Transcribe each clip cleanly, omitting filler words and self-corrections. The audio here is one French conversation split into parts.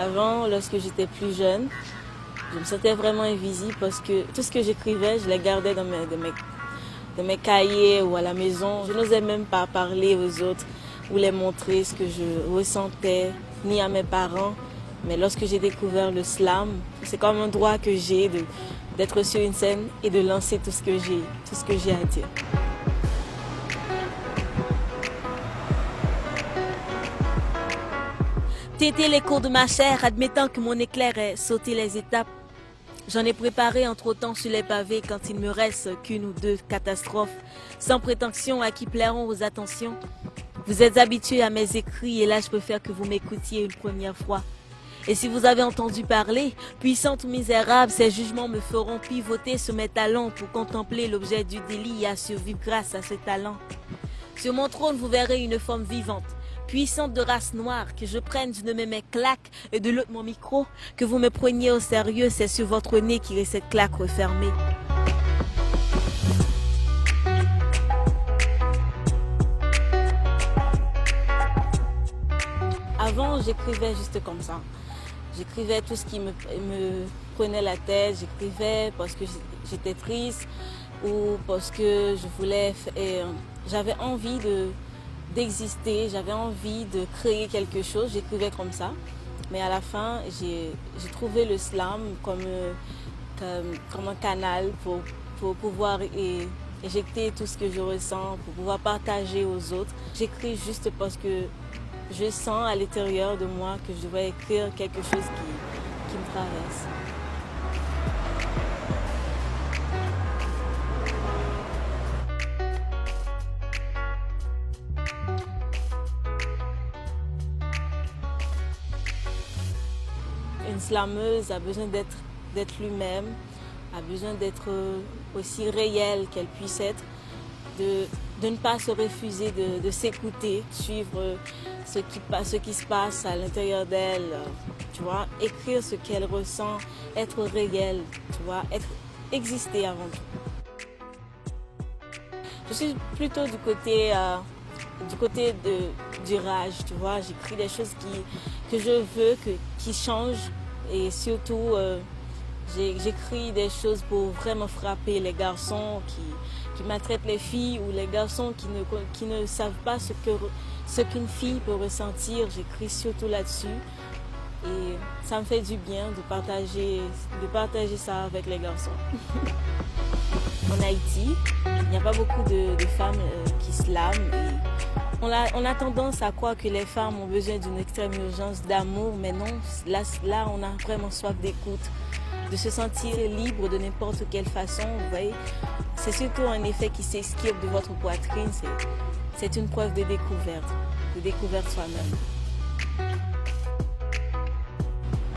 Avant, lorsque j'étais plus jeune, je me sentais vraiment invisible parce que tout ce que j'écrivais, je le gardais dans mes cahiers ou à la maison. Je n'osais même pas parler aux autres ou les montrer ce que je ressentais, ni à mes parents. Mais lorsque j'ai découvert le slam, c'est comme un droit que j'ai d'être sur une scène et de lancer tout ce que j'ai à dire. Téter les cours de ma chair, admettant que mon éclair ait sauté les étapes. J'en ai préparé entre autant sur les pavés quand il me reste qu'une ou deux catastrophes, sans prétention à qui plairont aux attentions. Vous êtes habitués à mes écrits et là je préfère que vous m'écoutiez une première fois. Et si vous avez entendu parler, puissante ou misérable, ces jugements me feront pivoter sur mes talons pour contempler l'objet du délit et à survivre grâce à ses talents. Sur mon trône, vous verrez une forme vivante, puissante de race noire, que je prenne d'une de mes claques et de l'autre mon micro, que vous me preniez au sérieux, c'est sur votre nez qu'il est cette claque refermée. Avant, j'écrivais juste comme ça. J'écrivais tout ce qui me prenait la tête. J'écrivais parce que j'étais triste ou parce que j'avais envie d'exister, j'avais envie de créer quelque chose. J'écrivais comme ça. Mais à la fin, j'ai trouvé le slam comme un canal pour pouvoir éjecter tout ce que je ressens, pour pouvoir partager aux autres. J'écris juste parce que je sens à l'intérieur de moi que je dois écrire quelque chose qui me traverse. Une slameuse a besoin d'être lui-même, a besoin d'être aussi réelle qu'elle puisse être, de ne pas se refuser de s'écouter, suivre ce qui se passe à l'intérieur d'elle, tu vois, écrire ce qu'elle ressent, être réelle, tu vois, exister avant tout. Je suis plutôt du côté du rage, tu vois, j'écris des choses que je veux, qui changent et surtout j'écris des choses pour vraiment frapper les garçons qui maltraitent les filles ou les garçons qui ne savent pas ce qu'une fille peut ressentir. J'écris surtout là-dessus et ça me fait du bien de partager ça avec les garçons. En Haïti, il n'y a pas beaucoup de femmes qui slament. On a tendance à croire que les femmes ont besoin d'une extrême urgence d'amour, mais non, là on a vraiment soif d'écoute, de se sentir libre de n'importe quelle façon, vous voyez. C'est surtout un effet qui s'esquive de votre poitrine, c'est une preuve de découverte soi-même.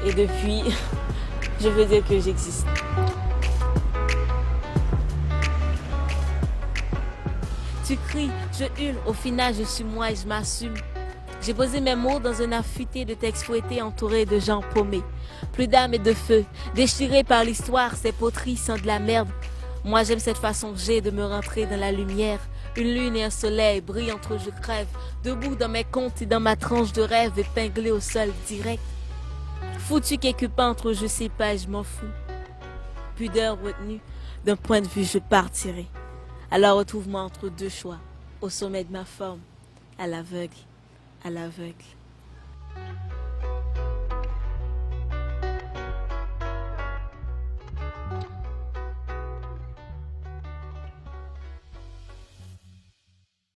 Et depuis, je veux dire que j'existe. Tu cries, je hurle, au final je suis moi et je m'assume. J'ai posé mes mots dans un affûté de textes fouettés entouré de gens paumés. Plus d'âme et de feu, déchirés par l'histoire, ces poteries sont de la merde. Moi j'aime cette façon que j'ai de me rentrer dans la lumière. Une lune et un soleil brillent entre je crève, debout dans mes contes et dans ma tranche de rêve épinglée au sol direct. Foutu quelque part entre je sais pas, je m'en fous. Pudeur retenue, d'un point de vue je partirai. Alors retrouve-moi entre deux choix, au sommet de ma forme, à l'aveugle, à l'aveugle.